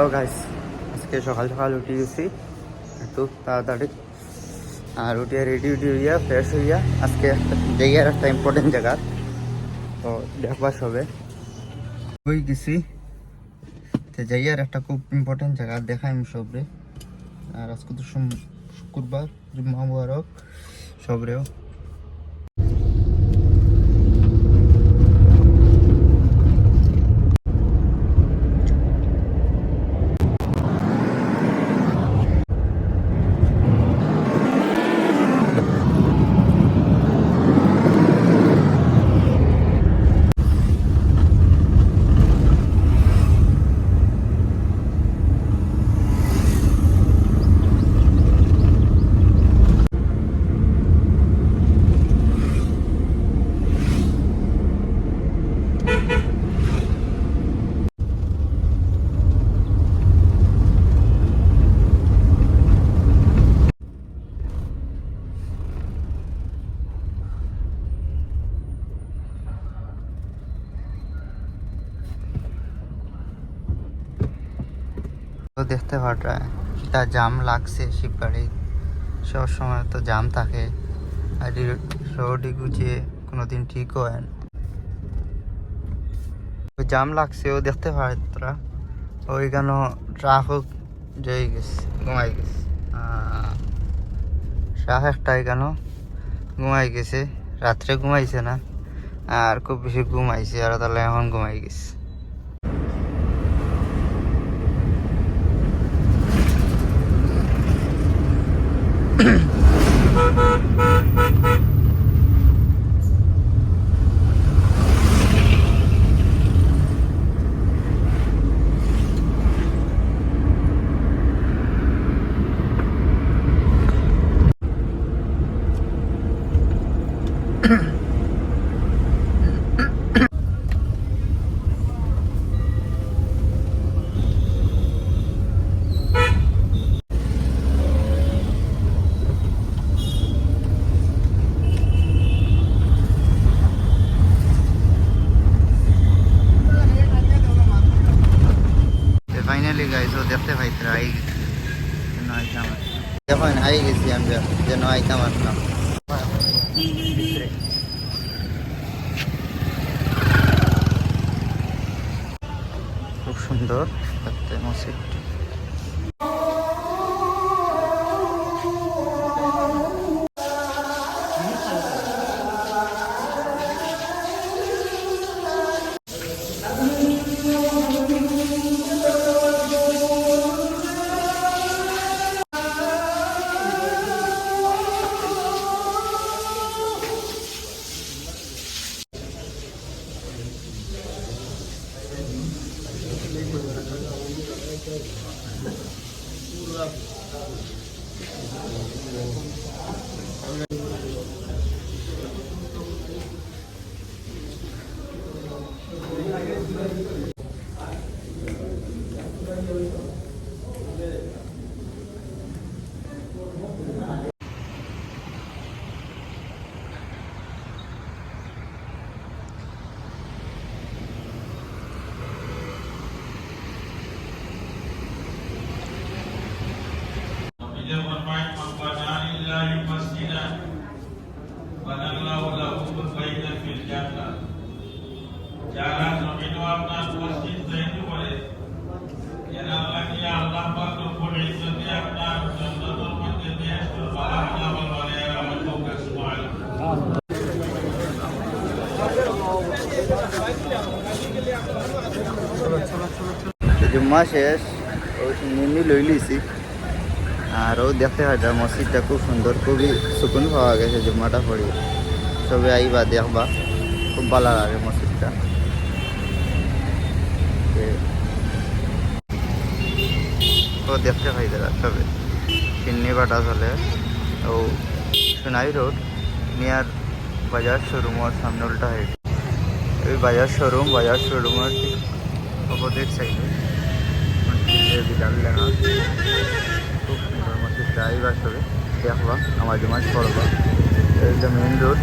Hello guys, আজকে সকাল সকাল উঠে গেছি একটু তাড়াতাড়ি। আর উঠিয়া রেডি হইয়া ফ্রেশ হইয়া আজকে একটা জায়গার একটা ইম্পর্টেন্ট জায়গা তো দেখবার সবে হয়ে গেছি। তো জায়গার একটা খুব ইম্পর্টেন্ট জায়গা দেখাই আমি সবরে। আর আজকে তো শুক্রবার, জুম্মা মুবারক সবরেও। তো দেখতে পাটা এটা জাম লাগছে শিববাড়ি, সব সময় তো জাম থাকে। আর রোডে গুছিয়ে কোনোদিন ঠিক হয় না, জাম লাগছে। ও দেখতে পারে তোরা ওইখানে ট্রাকও জয়ে গেছে, ঘুমাই গেছে। ট্রাক একটা এখানে ঘুমাই গেছে, রাত্রে ঘুমাইছে না আর খুব বেশি ঘুমাইছে, আর তাহলে এখন ঘুমাই গেছে। ফাইনালি গাইস ও দেখতে পাইতে আই গেছি, আইতাম দেখেন আই গেছি আমরা, যেন আইতাম আসলাম। খুব সুন্দর দেখতে মসজিদ। যারা জমিনও আপনার মসজিদ তৈরি করে এরা আল্লাহকে আল্লাহ পাক রব্বুল ইজ্জতে আপনার জান্নাতুল মধ্যে বেহেশতের বাগান আমল করে আমার কওকে সুবহানাল্লাহ। জুম্মা শেষ, নিমি লই লিছি। আর ও দেখতে হয় মসজিদটা খুব সুন্দর, খুবই সুকুন পাওয়া গেছে জুম্মাটা পড়ি। সবে আইবা দেখবা, খুব ভালো লাগে মসজিদটা। ও দেখতে পাই দাদা সবে চিন্নি বাটা চলে ও সোনাই রোড নিয়ার বাজার শোরুমের সামনে উল্টা হাইট। ওই বাজার শোরুমের ঠিক অপোজিট সাইডে বিশাল লেখা। খুব সুন্দর মসজিদটা, আইবা সবে দেখবা, নামাজ পড়বা। এই মেইন রোড।